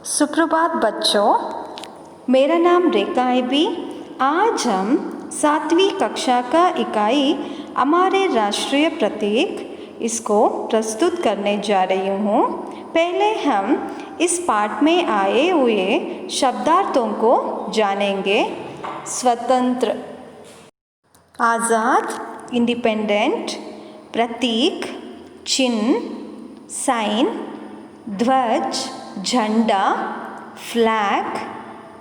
सुप्रभात बच्चों, मेरा नाम रेखा है बी। आज हम 7वीं कक्षा का इकाई हमारे राष्ट्रीय प्रतीक इसको प्रस्तुत करने जा रही हूँ। पहले हम इस पाठ में आए हुए शब्दार्थों को जानेंगे। स्वतंत्र, आज़ाद, इंडिपेंडेंट, प्रतीक, चिन्ह, साइन, ध्वज, झंडा, फ्लैग,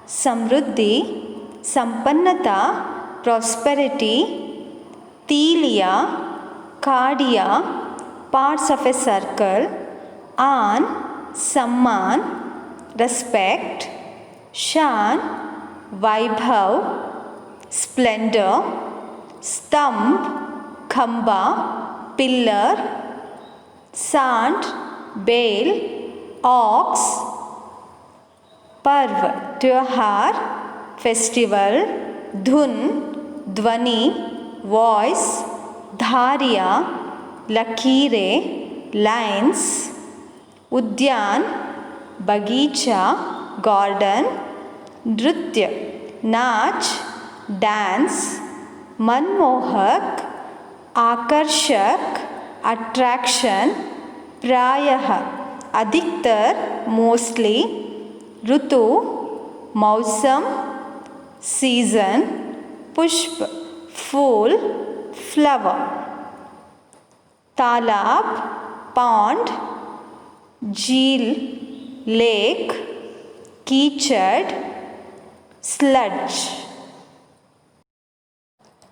समृद्धि, संपन्नता, प्रॉस्पेरिटी, तीलिया, कार्डिया, पार्ट्स ऑफ ए सर्कल, आन, सम्मान, रेस्पेक्ट, शान, वैभव, स्प्लेंडर, स्तंभ, खंबा, पिलर, सांड, बेल, ऑक्स, पर्व, त्योहार, फेस्टिवल, धुन, ध्वनि, वॉइस, धारिया, लकीरें, लाइन्स, उद्यान, बगीचा, गार्डन, नृत्य, नाच, डांस, मनमोहक, आकर्षक, अट्रैक्शन, प्रायः, अधिकतर, मोस्टली, ऋतु, मौसम, सीजन, पुष्प, फूल, फ्लावर, तालाब, पॉन्ड, झील, लेक, कीचड़, स्लज।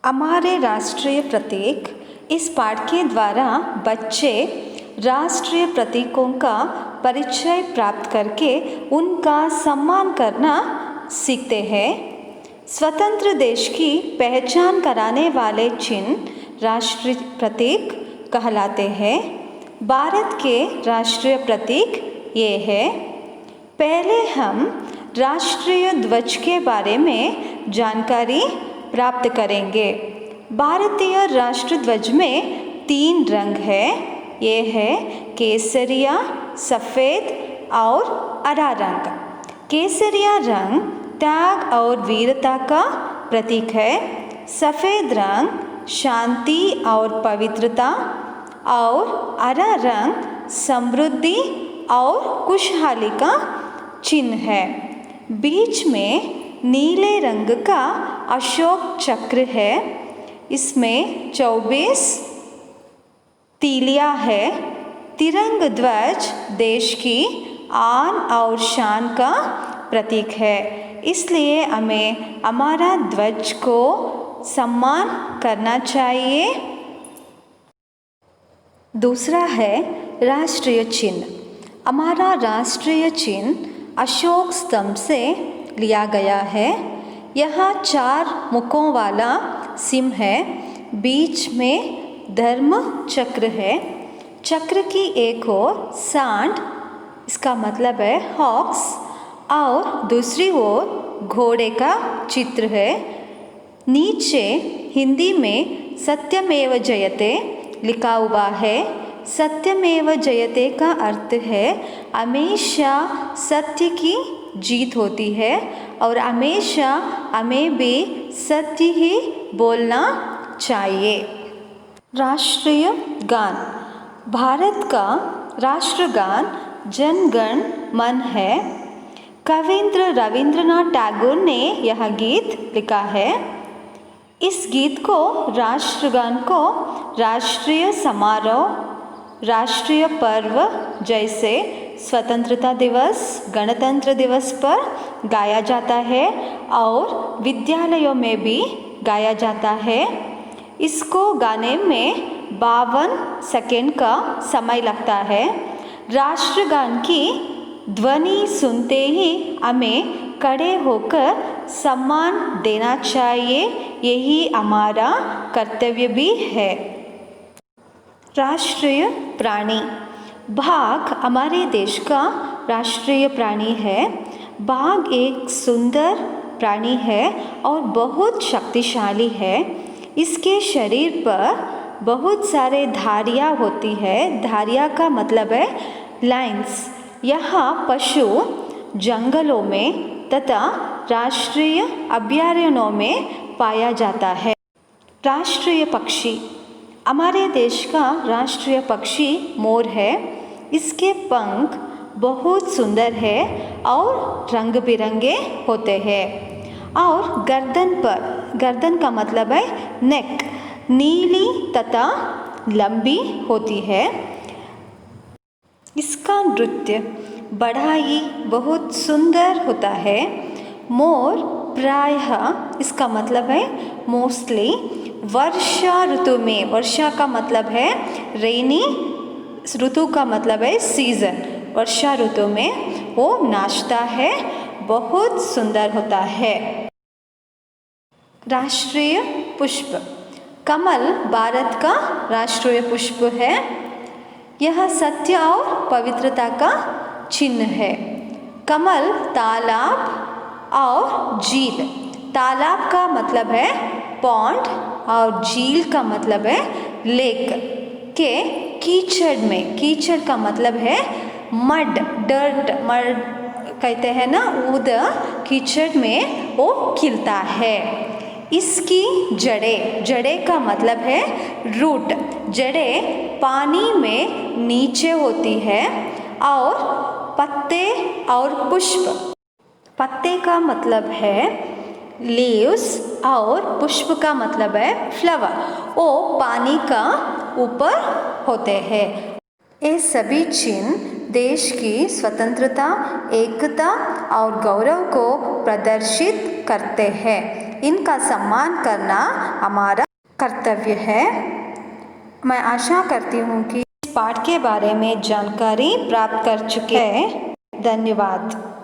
हमारे राष्ट्रीय प्रतीक इस पाठ के द्वारा बच्चे राष्ट्रीय प्रतीकों का परिचय प्राप्त करके उनका सम्मान करना सीखते हैं। स्वतंत्र देश की पहचान कराने वाले चिन्ह राष्ट्रीय प्रतीक कहलाते हैं। भारत के राष्ट्रीय प्रतीक ये है। पहले हम राष्ट्रीय ध्वज के बारे में जानकारी प्राप्त करेंगे। भारतीय राष्ट्र ध्वज में 3 रंग है। ये है केसरिया, सफ़ेद और हरा रंग। केसरिया रंग त्याग और वीरता का प्रतीक है। सफ़ेद रंग शांति और पवित्रता और हरा रंग समृद्धि और खुशहाली का चिन्ह है। बीच में नीले रंग का अशोक चक्र है। इसमें 24 तीलिया है। तिरंग ध्वज देश की आन और शान का प्रतीक है, इसलिए हमें हमारा ध्वज को सम्मान करना चाहिए। दूसरा है राष्ट्रीय चिन्ह। हमारा राष्ट्रीय चिन्ह अशोक स्तंभ से लिया गया है। यहाँ 4 मुखों वाला सिंह है। बीच में धर्म चक्र है। चक्र की एक ओर सांड, इसका मतलब है हॉक्स, और दूसरी ओर घोड़े का चित्र है। नीचे हिंदी में सत्यमेव जयते लिखा हुआ है। सत्यमेव जयते का अर्थ है हमेशा सत्य की जीत होती है और हमेशा हमें भी सत्य ही बोलना चाहिए। राष्ट्रीय गान। भारत का राष्ट्रगान जन गण मन है। कविंद्र रविंद्रनाथ टैगोर ने यह गीत लिखा है। इस गीत को राष्ट्रगान को राष्ट्रीय समारोह, राष्ट्रीय पर्व जैसे स्वतंत्रता दिवस, गणतंत्र दिवस पर गाया जाता है और विद्यालयों में भी गाया जाता है। इसको गाने में 52 सेकंड का समय लगता है। राष्ट्रगान की ध्वनि सुनते ही हमें खड़े होकर सम्मान देना चाहिए, यही हमारा कर्तव्य भी है। राष्ट्रीय प्राणी। बाघ हमारे देश का राष्ट्रीय प्राणी है। बाघ एक सुंदर प्राणी है और बहुत शक्तिशाली है। इसके शरीर पर बहुत सारे धारियाँ होती है। धारियाँ का मतलब है लाइन्स। यहाँ पशु जंगलों में तथा राष्ट्रीय अभयारण्यों में पाया जाता है। राष्ट्रीय पक्षी, हमारे देश का राष्ट्रीय पक्षी मोर है। इसके पंख बहुत सुंदर है और रंग बिरंगे होते हैं और गर्दन का मतलब है नेक, नीली तथा लंबी होती है। इसका नृत्य बड़ा ही बहुत सुंदर होता है। मोर प्रायः, इसका मतलब है मोस्टली, वर्षा ऋतु में, वर्षा का मतलब है रेनी, ऋतु का मतलब है सीजन, वर्षा ऋतु में वो नाचता है, बहुत सुंदर होता है। राष्ट्रीय पुष्प, कमल भारत का राष्ट्रीय पुष्प है। यह सत्य और पवित्रता का चिन्ह है। कमल तालाब और झील, तालाब का मतलब है पॉन्ड और झील का मतलब है लेक के कीचड़ में, कीचड़ का मतलब है मड, डर्ट, मड कहते हैं ना, उधर कीचड़ में वो खिलता है। इसकी जड़ें का मतलब है रूट, जड़ें पानी में नीचे होती है। और पत्ते और पुष्प, पत्ते का मतलब है लीव्स और पुष्प का मतलब है फ्लावर, वो पानी का ऊपर होते हैं। ये सभी चिन्ह देश की स्वतंत्रता, एकता और गौरव को प्रदर्शित करते हैं। इनका सम्मान करना हमारा कर्तव्य है। मैं आशा करती हूँ कि इस पाठ के बारे में जानकारी प्राप्त कर चुके हैं। धन्यवाद।